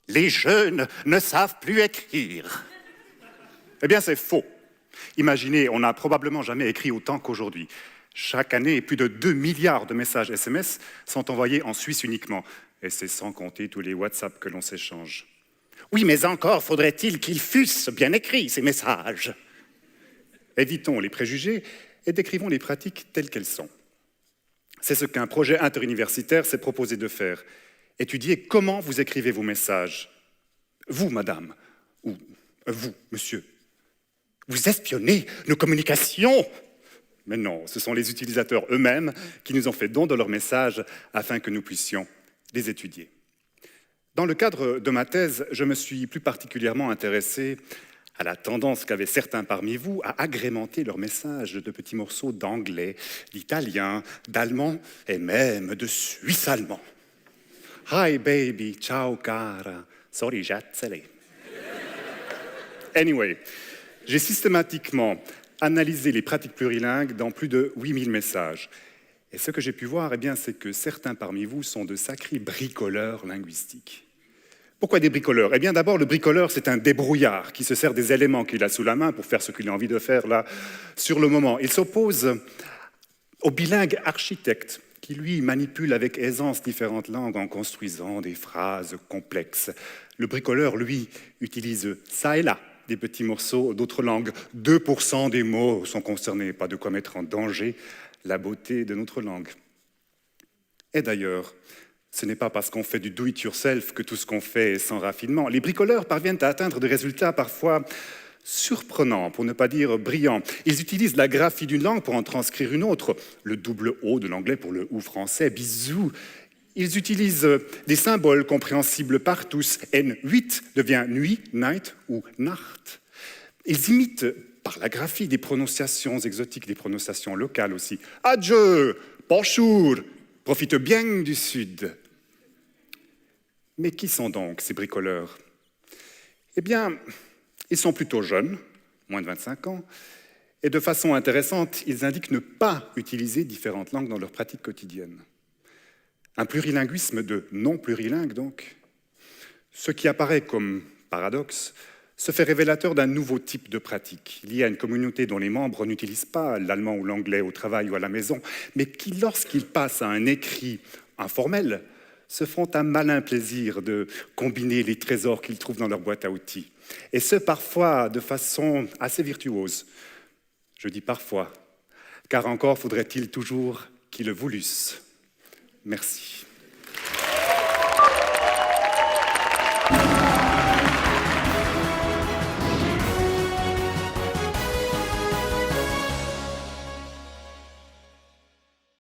Les jeunes ne savent plus écrire. Eh bien, c'est faux. Imaginez, on n'a probablement jamais écrit autant qu'aujourd'hui. Chaque année, plus de 2 milliards de messages SMS sont envoyés en Suisse uniquement. Et c'est sans compter tous les WhatsApp que l'on s'échange. Oui, mais encore faudrait-il qu'ils fussent bien écrits, ces messages. Évitons les préjugés et décrivons les pratiques telles qu'elles sont. C'est ce qu'un projet interuniversitaire s'est proposé de faire. Étudier comment vous écrivez vos messages. Vous, madame, ou vous, monsieur. Vous espionnez nos communications. Mais non, ce sont les utilisateurs eux-mêmes qui nous ont fait don de leurs messages afin que nous puissions les étudier. Dans le cadre de ma thèse, je me suis plus particulièrement intéressé à la tendance qu'avaient certains parmi vous à agrémenter leurs messages de petits morceaux d'anglais, d'italien, d'allemand et même de suisse allemand. Hi baby, ciao cara, sorry jazzele. Anyway, j'ai systématiquement analysé les pratiques plurilingues dans plus de 8000 messages. Et ce que j'ai pu voir, eh bien, c'est que certains parmi vous sont de sacrés bricoleurs linguistiques. Pourquoi des bricoleurs? Eh bien, d'abord, le bricoleur, c'est un débrouillard qui se sert des éléments qu'il a sous la main pour faire ce qu'il a envie de faire là, sur le moment. Il s'oppose au bilingue architecte qui, lui, manipule avec aisance différentes langues en construisant des phrases complexes. Le bricoleur, lui, utilise ça et là des petits morceaux d'autres langues. 2% des mots sont concernés, pas de quoi mettre en danger la beauté de notre langue. Et d'ailleurs, ce n'est pas parce qu'on fait du do-it-yourself que tout ce qu'on fait est sans raffinement. Les bricoleurs parviennent à atteindre des résultats parfois surprenants, pour ne pas dire brillants. Ils utilisent la graphie d'une langue pour en transcrire une autre. Le double O de l'anglais pour le OU français, bisous. Ils utilisent des symboles compréhensibles par tous. N8 devient nuit, night ou nacht. Ils imitent par la graphie des prononciations exotiques, des prononciations locales aussi. Adieu, bonjour, profite bien du Sud. Mais qui sont donc ces bricoleurs? Eh bien, ils sont plutôt jeunes, moins de 25 ans, et de façon intéressante, ils indiquent ne pas utiliser différentes langues dans leur pratique quotidienne. Un plurilinguisme de non-plurilingue, donc. Ce qui apparaît comme paradoxe se fait révélateur d'un nouveau type de pratique, lié à une communauté dont les membres n'utilisent pas l'allemand ou l'anglais au travail ou à la maison, mais qui, lorsqu'ils passent à un écrit informel, se font un malin plaisir de combiner les trésors qu'ils trouvent dans leur boîte à outils. Et ce, parfois, de façon assez virtuose. Je dis parfois, car encore faudrait-il toujours qu'ils le voulussent. Merci.